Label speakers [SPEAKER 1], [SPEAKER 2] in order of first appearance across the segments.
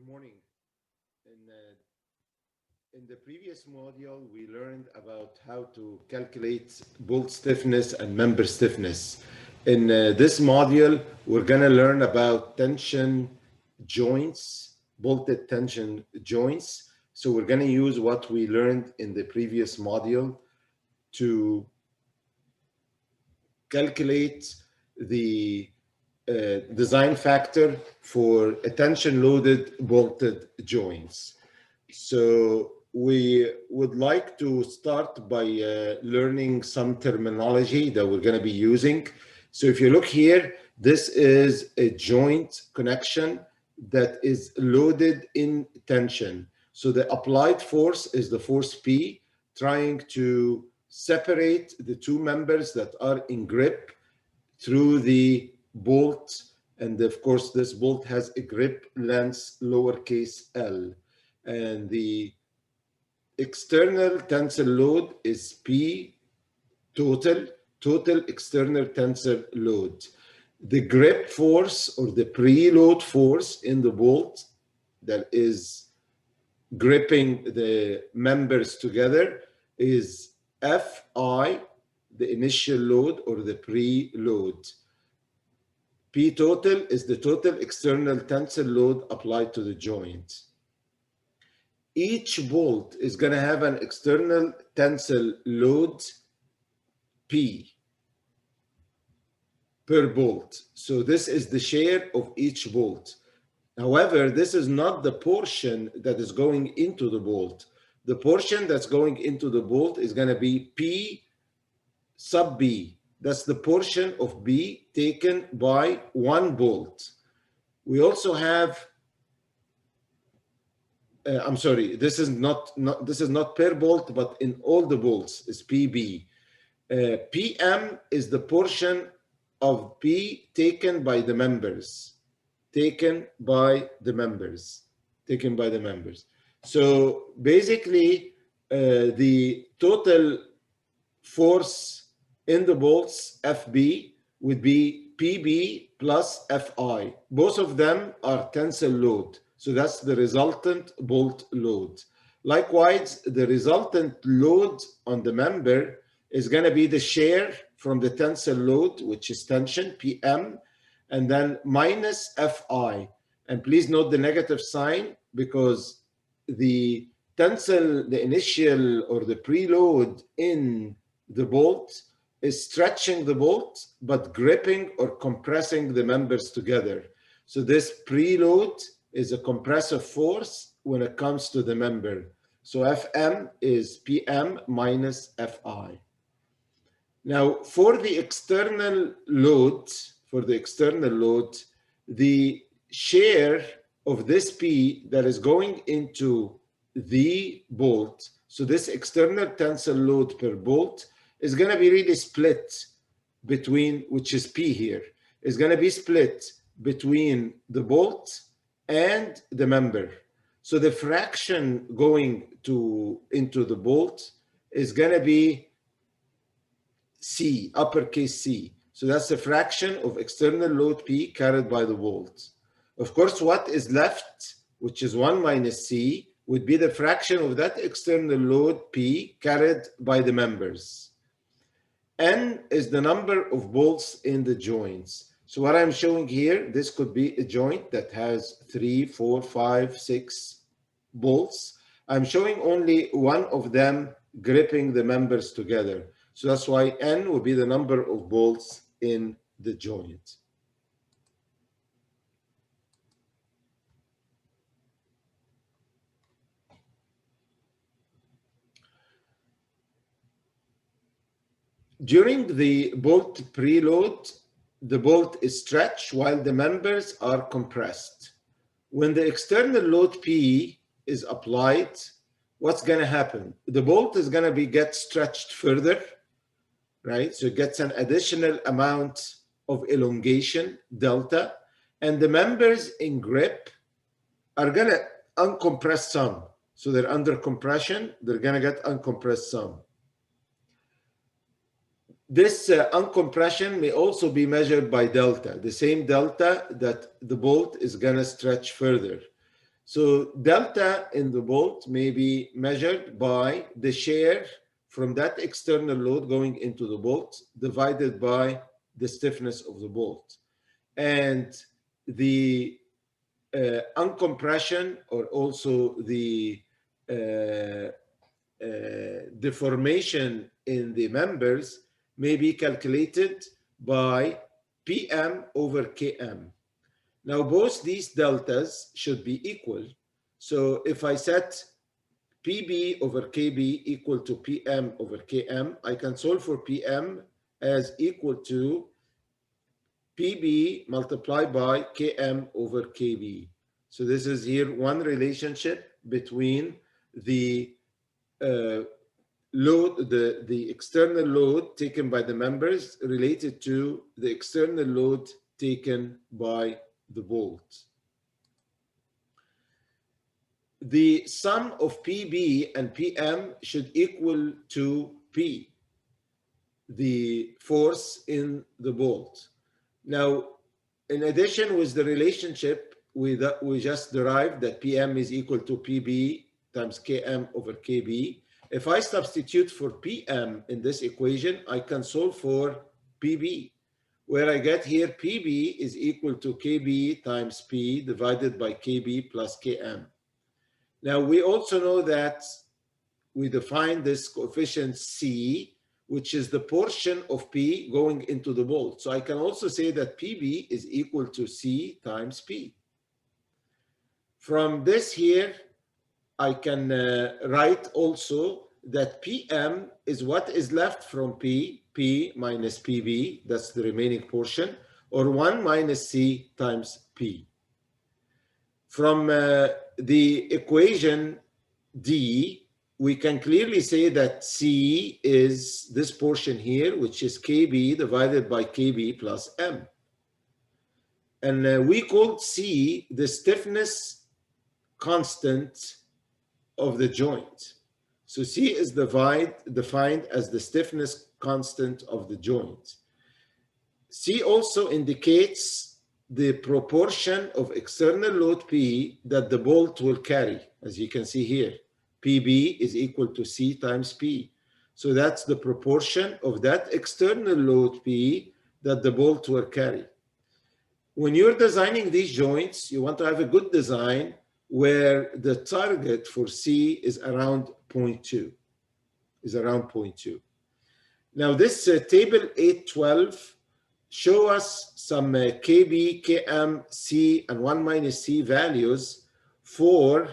[SPEAKER 1] morning. In the previous module, we learned about how to calculate bolt stiffness and member stiffness. In this module, we're going to learn about tension joints, bolted tension joints. So we're going to use what we learned in the previous module to calculate the design factor for a tension-loaded bolted joints. So we would like to start by learning some terminology that we're going to be using. So if you look here, this is a joint connection that is loaded in tension. So the applied force is the force P, trying to separate the two members that are in grip through the bolt. And of course, this bolt has a grip length lowercase l. And the external tensile load is P total external tensile load. The grip force or the preload force in the bolt that is gripping the members together is Fi, the initial load or the preload. P total is the total external tensile load applied to the joint. Each bolt is going to have an external tensile load P per bolt. So this is the share of each bolt. However, this is not the portion that is going into the bolt. The portion that's going into the bolt is going to be P sub B. That's the portion of B taken by one bolt. We also have I'm sorry, this is not per bolt, but in all the bolts is PB. PM is the portion of P taken by the members. So basically, the total force in the bolts, FB, would be PB plus FI. Both of them are tensile load. So that's the resultant bolt load. Likewise, the resultant load on the member is going to be the share from the tensile load, which is tension, PM, and then minus Fi. And please note the negative sign because the tensile, the initial or the preload in the bolt is stretching the bolt, but gripping or compressing the members together. So this preload is a compressive force when it comes to the member. So Fm is Pm minus Fi. Now, for the external load, the share of this P that is going into the bolt, so this external tensile load per bolt is going to be really split between, which is P here, is going to be split between the bolt and the member. So the fraction going into the bolt is going to be C, uppercase C. So that's the fraction of external load P carried by the bolt. Of course, what is left, which is 1 minus C, would be the fraction of that external load P carried by the members. N is the number of bolts in the joints. So what I'm showing here, this could be a joint that has 3, 4, 5, 6 bolts. I'm showing only one of them gripping the members together. So that's why N will be the number of bolts in the joint. During the bolt preload, the bolt is stretched while the members are compressed. When the external load P is applied, what's going to happen? The bolt is going to get stretched further, right? So it gets an additional amount of elongation, delta, and the members in grip are going to uncompress some. So they're under compression, they're going to get uncompressed some. This uncompression may also be measured by delta, the same delta that the bolt is going to stretch further. So delta in the bolt may be measured by the share from that external load going into the bolt divided by the stiffness of the bolt. And the uncompression, or also the deformation in the members, may be calculated by PM over KM. Now, both these deltas should be equal. So if I set PB over KB equal to PM over KM, I can solve for PM as equal to PB multiplied by KM over KB. So this is here one relationship between the load, the external load taken by the members related to the external load taken by the bolt. The sum of PB and PM should equal to P, the force in the bolt. Now, in addition with the relationship we just derived that PM is equal to PB times KM over KB, if I substitute for PM in this equation, I can solve for PB, where I get here PB is equal to KB times P divided by KB plus KM. Now, we also know that we define this coefficient C, which is the portion of P going into the bolt. So I can also say that PB is equal to C times P. From this here, I can write also that PM is what is left from P, P minus PB, that's the remaining portion, or 1 minus C times P. From the equation D, we can clearly say that C is this portion here, which is KB divided by KB plus M. And we called C the stiffness constant of the joint. So C is defined as the stiffness constant of the joint. C also indicates the proportion of external load P that the bolt will carry, as you can see here. PB is equal to C times P. So that's the proportion of that external load P that the bolt will carry. When you're designing these joints, you want to have a good design where the target for C is around 0.2, Now this table 812 show us some KB, KM, C, and 1 minus C values for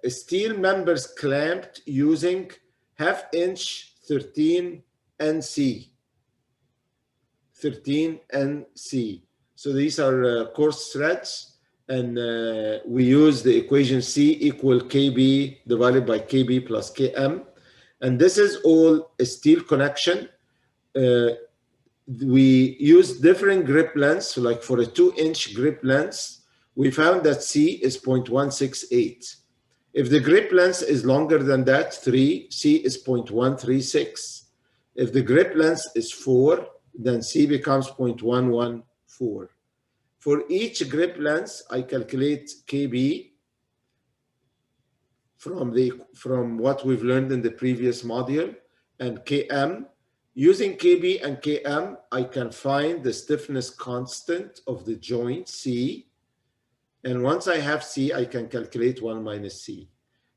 [SPEAKER 1] steel members clamped using 1/2 inch 13 NC. 13 NC. So these are coarse threads, and we use the equation C equal KB divided by KB plus KM. And this is all a steel connection. We use different grip lengths. So like for a 2-inch grip length, we found that C is 0.168. If the grip length is longer than that, 3, C is 0.136. If the grip length is 4, then C becomes 0.114. For each grip length, I calculate KB from what we've learned in the previous module, and KM. Using KB and KM, I can find the stiffness constant of the joint C. And once I have C, I can calculate 1 minus C.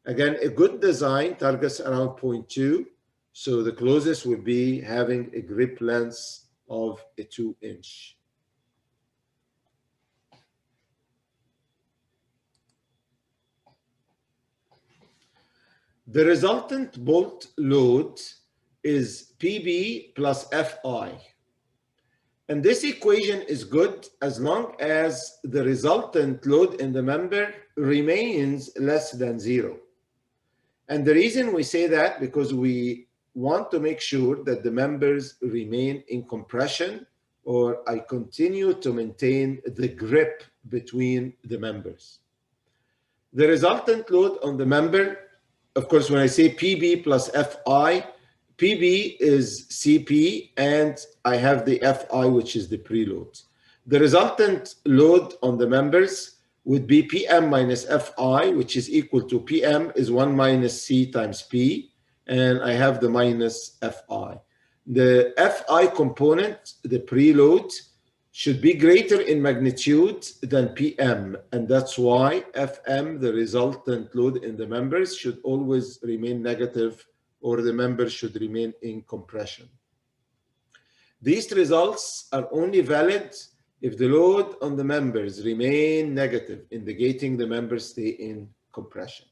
[SPEAKER 1] Again, a good design targets around 0.2. So the closest would be having a grip length of a 2-inch. The resultant bolt load is PB plus FI. And this equation is good as long as the resultant load in the member remains less than 0. And the reason we say that, because we want to make sure that the members remain in compression, or I continue to maintain the grip between the members. The resultant load on the member, of course, when I say PB plus FI, PB is CP, and I have the FI, which is the preload. The resultant load on the members would be PM minus Fi, which is equal to PM is 1 minus C times P, and I have the minus Fi. The Fi component, the preload, should be greater in magnitude than PM, and that's why Fm, the resultant load in the members, should always remain negative, or the members should remain in compression. These results are only valid if the load on the members remain negative, indicating the members stay in compression.